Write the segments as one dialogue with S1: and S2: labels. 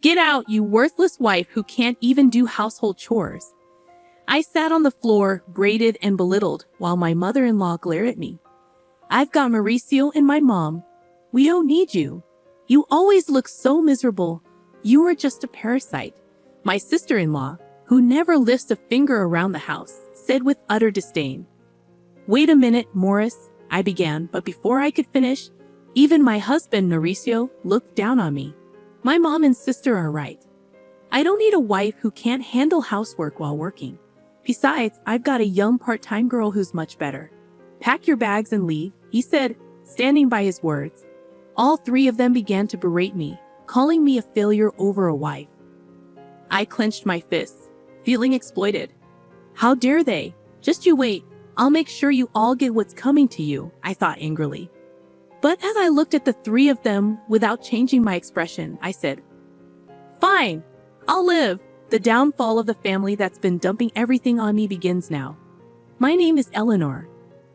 S1: Get out, you worthless wife who can't even do household chores. I sat on the floor, braided and belittled, while my mother-in-law glared at me. I've got Mauricio and my mom. We don't need you. You always look so miserable. You are just a parasite. My sister-in-law, who never lifts a finger around the house, said with utter disdain. Wait a minute, Morris, I began, but before I could finish, even my husband, Mauricio, looked down on me. My mom and sister are right. I don't need a wife who can't handle housework while working. Besides, I've got a young part-time girl who's much better. Pack your bags and leave, he said, standing by his words. All three of them began to berate me, calling me a failure over a wife. I clenched my fists, feeling exploited. How dare they? Just you wait. I'll make sure you all get what's coming to you, I thought angrily. But as I looked at the three of them without changing my expression, I said, Fine, I'll live. The downfall of the family that's been dumping everything on me begins now. My name is Eleanor.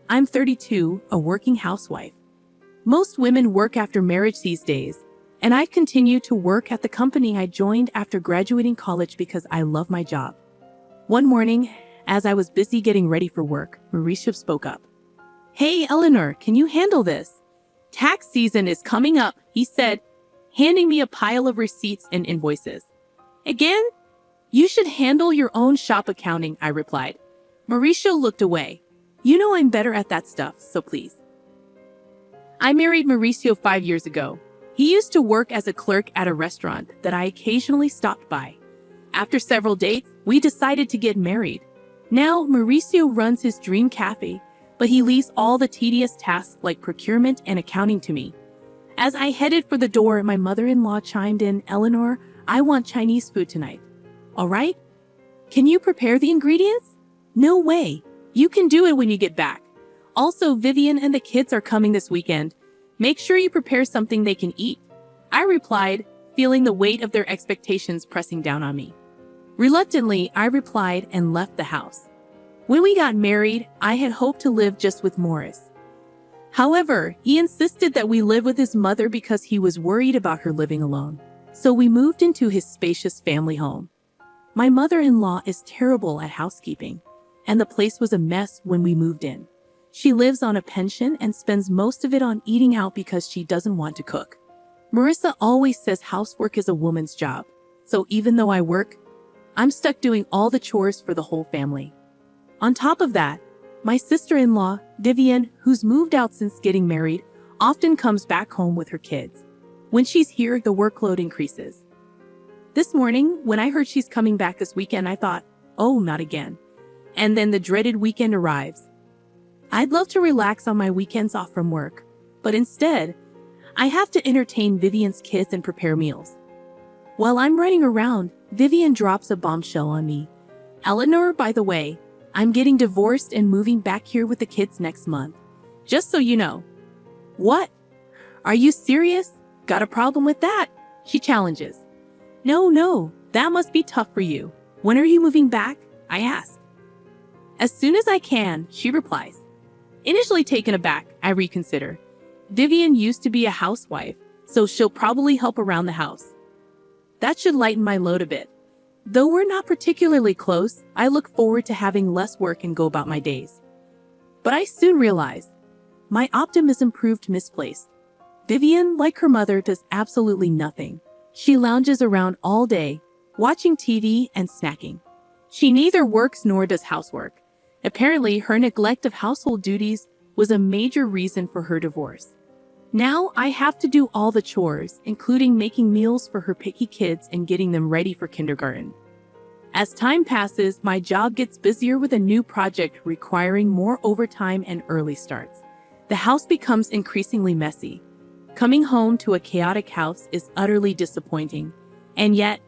S1: I'm 32, a working housewife. Most women work after marriage these days, and I continue to work at the company I joined after graduating college because I love my job. One morning, as I was busy getting ready for work, Mauricio spoke up. Hey, Eleanor, can you handle this? Tax season is coming up, he said, handing me a pile of receipts and invoices. Again? You should handle your own shop accounting, I replied. Mauricio looked away. You know I'm better at that stuff, so please. I married Mauricio 5 years ago. He used to work as a clerk at a restaurant that I occasionally stopped by. After several dates, we decided to get married. Now, Mauricio runs his dream cafe, but he leaves all the tedious tasks like procurement and accounting to me. As I headed for the door, my mother-in-law chimed in, Eleanor, I want Chinese food tonight. All right? Can you prepare the ingredients? No way. You can do it when you get back. Also, Vivian and the kids are coming this weekend. Make sure you prepare something they can eat. I replied, feeling the weight of their expectations pressing down on me. Reluctantly, I replied and left the house. When we got married, I had hoped to live just with Morris. However, he insisted that we live with his mother because he was worried about her living alone. So we moved into his spacious family home. My mother-in-law is terrible at housekeeping, and the place was a mess when we moved in. She lives on a pension and spends most of it on eating out because she doesn't want to cook. Marissa always says housework is a woman's job, so even though I work, I'm stuck doing all the chores for the whole family. On top of that, my sister-in-law, Vivian, who's moved out since getting married, often comes back home with her kids. When she's here, the workload increases. This morning, when I heard she's coming back this weekend, I thought, oh, not again. And then the dreaded weekend arrives. I'd love to relax on my weekends off from work, but instead, I have to entertain Vivian's kids and prepare meals. While I'm running around, Vivian drops a bombshell on me. Eleanor, by the way, I'm getting divorced and moving back here with the kids next month. Just so you know. What? Are you serious? Got a problem with that? She challenges. No, that must be tough for you. When are you moving back? I ask. As soon as I can, she replies. Initially taken aback, I reconsider. Vivian used to be a housewife, so she'll probably help around the house. That should lighten my load a bit. Though we're not particularly close, I look forward to having less work and go about my days. But I soon realized my optimism proved misplaced. Vivian, like her mother, does absolutely nothing. She lounges around all day, watching TV and snacking. She neither works nor does housework. Apparently, her neglect of household duties was a major reason for her divorce. Now I have to do all the chores, including making meals for her picky kids and getting them ready for kindergarten. As time passes, my job gets busier with a new project requiring more overtime and early starts. The house becomes increasingly messy. Coming home to a chaotic house is utterly disappointing. And yet,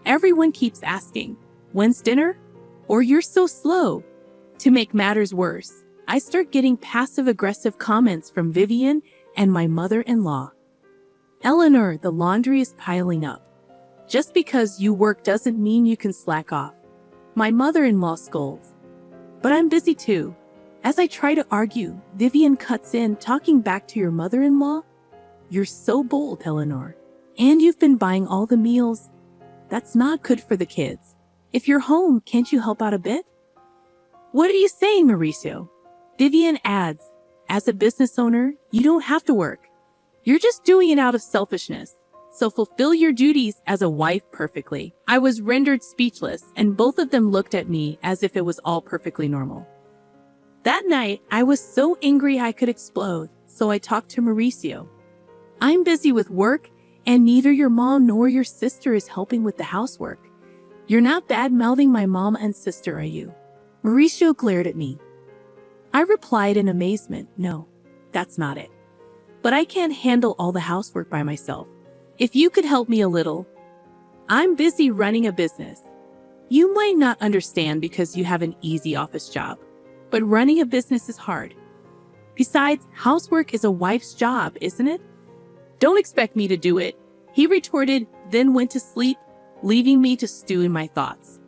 S1: everyone keeps asking, when's dinner? Or you're so slow. To make matters worse, I start getting passive-aggressive comments from Vivian and my mother-in-law. Eleanor, the laundry is piling up. Just because you work doesn't mean you can slack off. My mother-in-law scolds. But I'm busy too. As I try to argue, Vivian cuts in, talking back to your mother-in-law. You're so bold, Eleanor. And you've been buying all the meals. That's not good for the kids. If you're home, can't you help out a bit? What are you saying, Mauricio? Vivian adds, as a business owner, you don't have to work. You're just doing it out of selfishness. So fulfill your duties as a wife perfectly. I was rendered speechless, and both of them looked at me as if it was all perfectly normal. That night, I was so angry I could explode, so I talked to Mauricio. I'm busy with work, and neither your mom nor your sister is helping with the housework. You're not bad-mouthing my mom and sister, are you? Mauricio glared at me. I replied in amazement, no, that's not it. But I can't handle all the housework by myself. If you could help me a little. I'm busy running a business. You might not understand because you have an easy office job, but running a business is hard. Besides, housework is a wife's job, isn't it? Don't expect me to do it, he retorted, then went to sleep, leaving me to stew in my thoughts.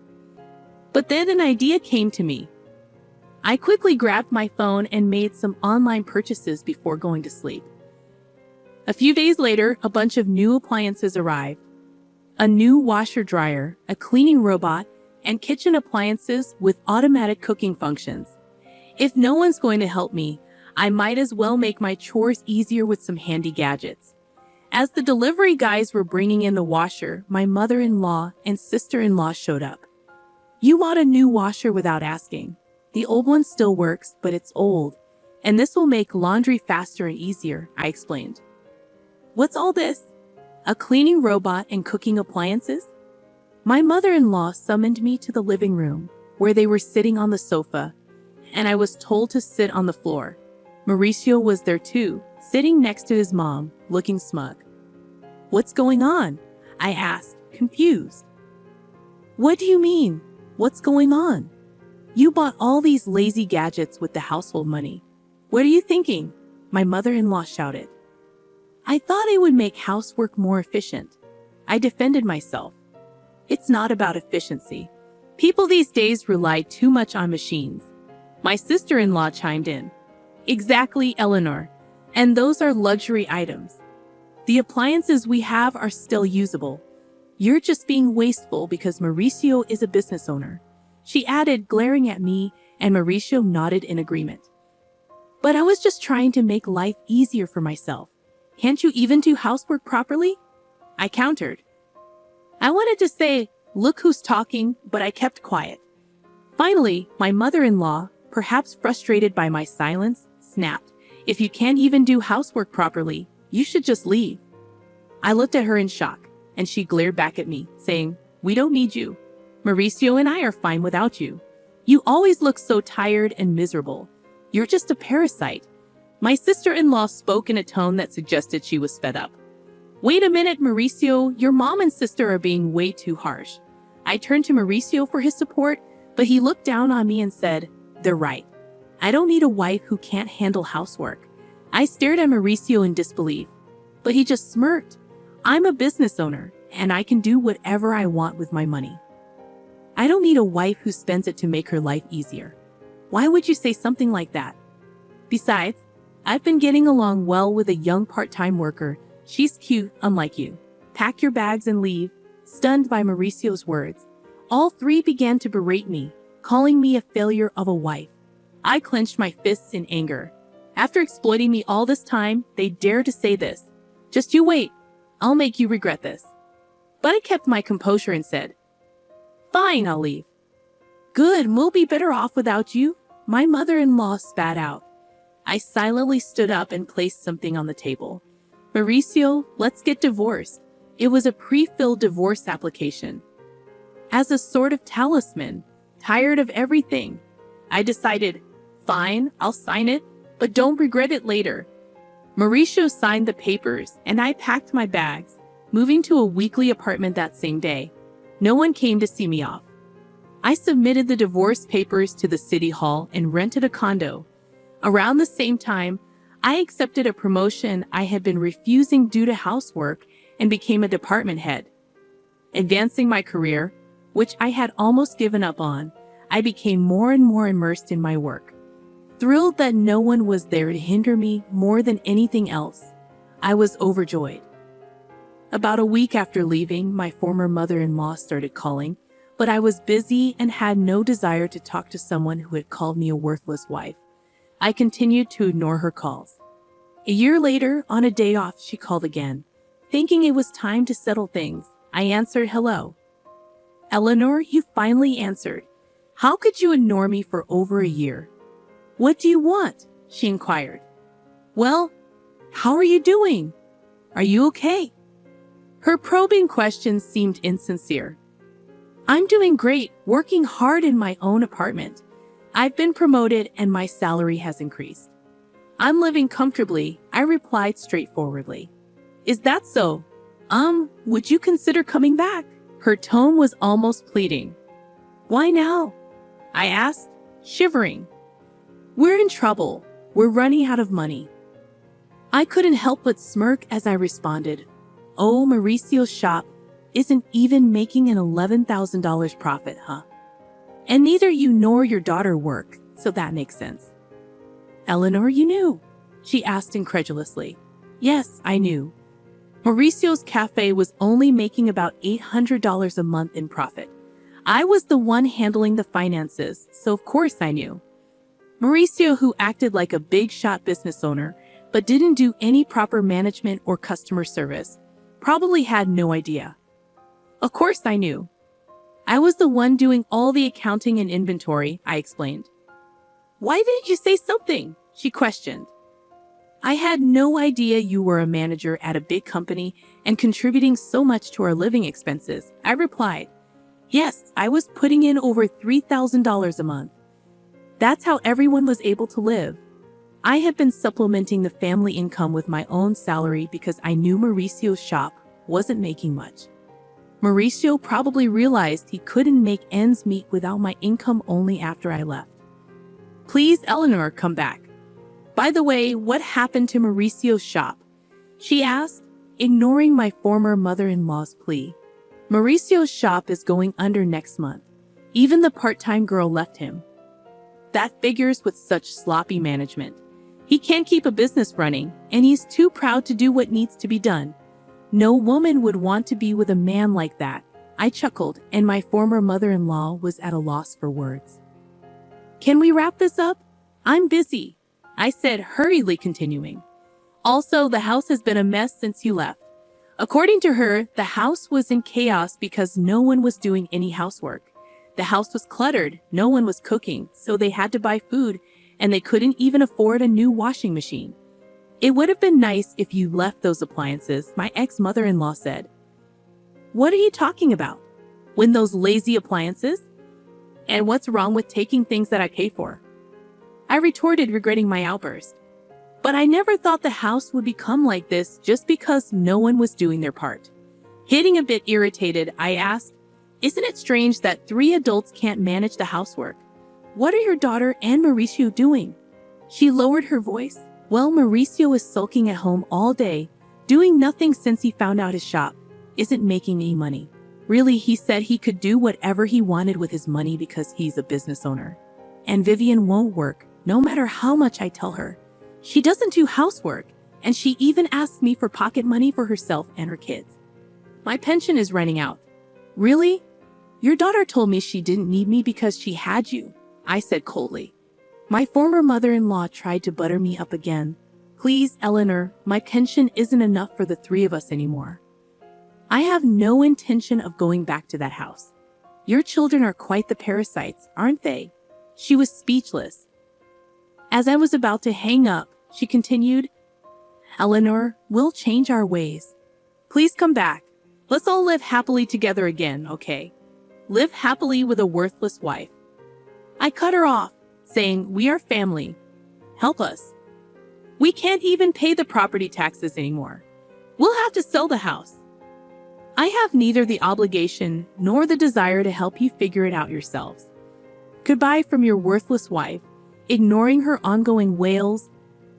S1: But then an idea came to me. I quickly grabbed my phone and made some online purchases before going to sleep. A few days later, a bunch of new appliances arrived. A new washer-dryer, a cleaning robot, and kitchen appliances with automatic cooking functions. If no one's going to help me, I might as well make my chores easier with some handy gadgets. As the delivery guys were bringing in the washer, my mother-in-law and sister-in-law showed up. You bought a new washer without asking. The old one still works, but it's old, and this will make laundry faster and easier, I explained. What's all this? A cleaning robot and cooking appliances? My mother-in-law summoned me to the living room, where they were sitting on the sofa, and I was told to sit on the floor. Mauricio was there too, sitting next to his mom, looking smug. What's going on? I asked, confused. What do you mean? What's going on? You bought all these lazy gadgets with the household money. What are you thinking? My mother-in-law shouted. I thought it would make housework more efficient. I defended myself. It's not about efficiency. People these days rely too much on machines. My sister-in-law chimed in. Exactly, Eleanor. And those are luxury items. The appliances we have are still usable. You're just being wasteful because Mauricio is a business owner. She added, glaring at me, and Mauricio nodded in agreement. But I was just trying to make life easier for myself. Can't you even do housework properly? I countered. I wanted to say, look who's talking, but I kept quiet. Finally, my mother-in-law, perhaps frustrated by my silence, snapped, if you can't even do housework properly, you should just leave. I looked at her in shock, and she glared back at me, saying, we don't need you. Mauricio and I are fine without you. You always look so tired and miserable. You're just a parasite. My sister-in-law spoke in a tone that suggested she was fed up. Wait a minute, Mauricio, your mom and sister are being way too harsh. I turned to Mauricio for his support, but he looked down on me and said, they're right. I don't need a wife who can't handle housework. I stared at Mauricio in disbelief, but he just smirked. I'm a business owner, and I can do whatever I want with my money. I don't need a wife who spends it to make her life easier. Why would you say something like that? Besides, I've been getting along well with a young part-time worker. She's cute, unlike you. Pack your bags and leave. Stunned by Mauricio's words, all three began to berate me, calling me a failure of a wife. I clenched my fists in anger. After exploiting me all this time, they dare to say this. Just you wait. I'll make you regret this. But I kept my composure and said, fine, I'll leave. Good, we'll be better off without you, my mother-in-law spat out. I silently stood up and placed something on the table. Mauricio, let's get divorced. It was a pre-filled divorce application. As a sort of talisman, tired of everything, I decided, fine, I'll sign it, but don't regret it later. Mauricio signed the papers, and I packed my bags, moving to a weekly apartment that same day. No one came to see me off. I submitted the divorce papers to the city hall and rented a condo. Around the same time, I accepted a promotion I had been refusing due to housework and became a department head. Advancing my career, which I had almost given up on, I became more and more immersed in my work. Thrilled that no one was there to hinder me more than anything else, I was overjoyed. About a week after leaving, my former mother-in-law started calling, but I was busy and had no desire to talk to someone who had called me a worthless wife. I continued to ignore her calls. A year later, on a day off, she called again. Thinking it was time to settle things, I answered, "Hello." "Eleanor, you finally answered. How could you ignore me for over a year?" "What do you want?" she inquired. "Well, how are you doing? Are you okay?" Her probing questions seemed insincere. "I'm doing great, working hard in my own apartment. I've been promoted and my salary has increased. I'm living comfortably," I replied straightforwardly. "Is that so? Would you consider coming back?" Her tone was almost pleading. "Why now?" I asked, shivering. "We're in trouble. We're running out of money." I couldn't help but smirk as I responded, "Oh, Mauricio's shop isn't even making an $11,000 profit, huh? And neither you nor your daughter work, so that makes sense." "Eleanor, you knew?" she asked incredulously. Yes, I knew. Mauricio's cafe was only making about $800 a month in profit. I was the one handling the finances, so of course I knew. Mauricio, who acted like a big-shot business owner, but didn't do any proper management or customer service, probably had no idea. Of course I knew. I was the one doing all the accounting and inventory, I explained. "Why didn't you say something?" she questioned. "I had no idea you were a manager at a big company and contributing so much to our living expenses," I replied. "Yes, I was putting in over $3,000 a month. That's how everyone was able to live. I had been supplementing the family income with my own salary because I knew Mauricio's shop wasn't making much. Mauricio probably realized he couldn't make ends meet without my income only after I left. Please, Eleanor, come back. By the way, what happened to Mauricio's shop?" she asked, ignoring my former mother-in-law's plea. "Mauricio's shop is going under next month. Even the part-time girl left him. That figures with such sloppy management. He can't keep a business running, and he's too proud to do what needs to be done. No woman would want to be with a man like that." I chuckled, and my former mother-in-law was at a loss for words. "Can we wrap this up? I'm busy," I said, hurriedly continuing. "Also, the house has been a mess since you left." According to her, the house was in chaos because no one was doing any housework. The house was cluttered, no one was cooking, so they had to buy food, and they couldn't even afford a new washing machine. "It would have been nice if you left those appliances," my ex-mother-in-law said. "What are you talking about? When those lazy appliances? And what's wrong with taking things that I pay for?" I retorted, regretting my outburst. But I never thought the house would become like this just because no one was doing their part. Getting a bit irritated, I asked, "Isn't it strange that 3 adults can't manage the housework? What are your daughter and Mauricio doing?" She lowered her voice. "Well, Mauricio is sulking at home all day, doing nothing since he found out his shop isn't making any money. Really, he said he could do whatever he wanted with his money because he's a business owner. And Vivian won't work, no matter how much I tell her. She doesn't do housework, and she even asks me for pocket money for herself and her kids. My pension is running out." "Really? Your daughter told me she didn't need me because she had you," I said coldly. My former mother-in-law tried to butter me up again. "Please, Eleanor, my pension isn't enough for the 3 of us anymore. I have no intention of going back to that house. Your children are quite the parasites, aren't they?" She was speechless. As I was about to hang up, she continued, "Eleanor, we'll change our ways. Please come back. Let's all live happily together again, okay? Live happily with a worthless wife." I cut her off, saying, "We are family. Help us. We can't even pay the property taxes anymore. We'll have to sell the house. I have neither the obligation nor the desire to help you figure it out yourselves. Goodbye from your worthless wife." Ignoring her ongoing wails,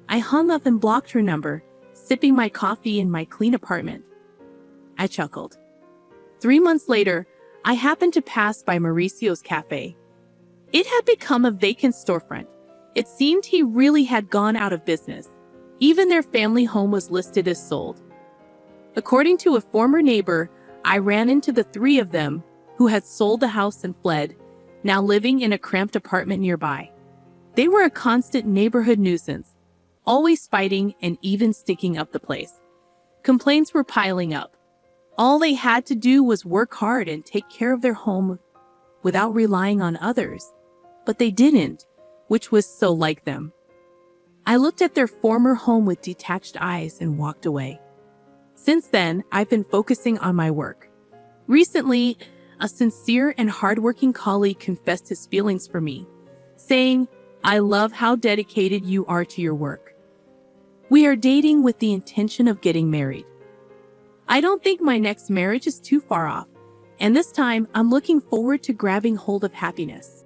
S1: I hung up and blocked her number, sipping my coffee in my clean apartment. I chuckled. 3 months later, I happened to pass by Mauricio's cafe. It had become a vacant storefront. It seemed he really had gone out of business. Even their family home was listed as sold. According to a former neighbor, I ran into the three of them who had sold the house and fled, now living in a cramped apartment nearby. They were a constant neighborhood nuisance, always fighting and even sticking up the place. Complaints were piling up. All they had to do was work hard and take care of their home without relying on others. But they didn't, which was so like them. I looked at their former home with detached eyes and walked away. Since then, I've been focusing on my work. Recently, a sincere and hardworking colleague confessed his feelings for me, saying, "I love how dedicated you are to your work. We are dating with the intention of getting married. I don't think my next marriage is too far off, and this time I'm looking forward to grabbing hold of happiness."